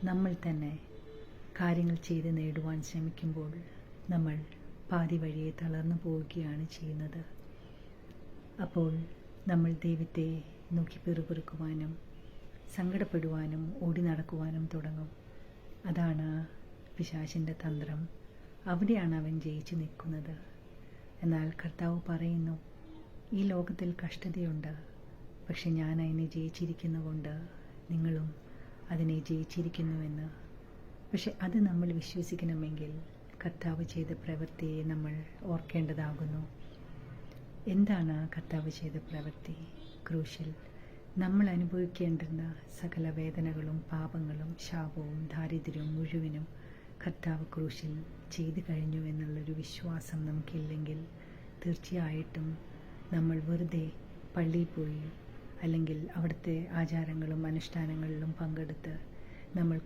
നമ്മൾ തന്നെ കാര്യങ്ങൾ ചെയ്ത് നേടുവാൻ ശ്രമിക്കുമ്പോൾ നമ്മൾ പാതി വഴിയെ തളർന്നു പോവുകയാണ് ചെയ്യുന്നത്. അപ്പോൾ നമ്മൾ ദൈവത്തെ നോക്കി പിറുപിറുക്കുവാനും സങ്കടപ്പെടുവാനും ഓടി നടക്കുവാനും തുടങ്ങും. അതാണ് പിശാചിൻ്റെ തന്ത്രം. അവിടെയാണ് അവൻ ജയിച്ചു നിൽക്കുന്നത്. എന്നാൽ കർത്താവ് പറയുന്നു, ഈ ലോകത്തിൽ കഷ്ടതയുണ്ട്, പക്ഷെ ഞാൻ അതിനെ ജയിച്ചിരിക്കുന്നുകൊണ്ട് നിങ്ങളും അതിനെ ജയിച്ചിരിക്കുന്നുവെന്ന്. പക്ഷെ അത് നമ്മൾ വിശ്വസിക്കണമെങ്കിൽ കർത്താവ് ചെയ്ത പ്രവൃത്തിയെ നമ്മൾ ഓർക്കേണ്ടതാകുന്നു. എന്താണ് കർത്താവ് ചെയ്ത പ്രവൃത്തി? ക്രൂശിൽ നമ്മൾ അനുഭവിക്കേണ്ടുന്ന സകല വേദനകളും പാപങ്ങളും ശാപവും ദാരിദ്ര്യവും മുഴുവനും കർത്താവ് ക്രൂശിൽ ചെയ്തു കഴിഞ്ഞു എന്നുള്ളൊരു വിശ്വാസം നമുക്കില്ലെങ്കിൽ തീർച്ചയായിട്ടും നമ്മൾ വെറുതെ പള്ളിയിൽ പോയി അല്ലെങ്കിൽ അവിടുത്തെ ആചാരങ്ങളും അനുഷ്ഠാനങ്ങളിലും പങ്കെടുത്ത് നമ്മൾ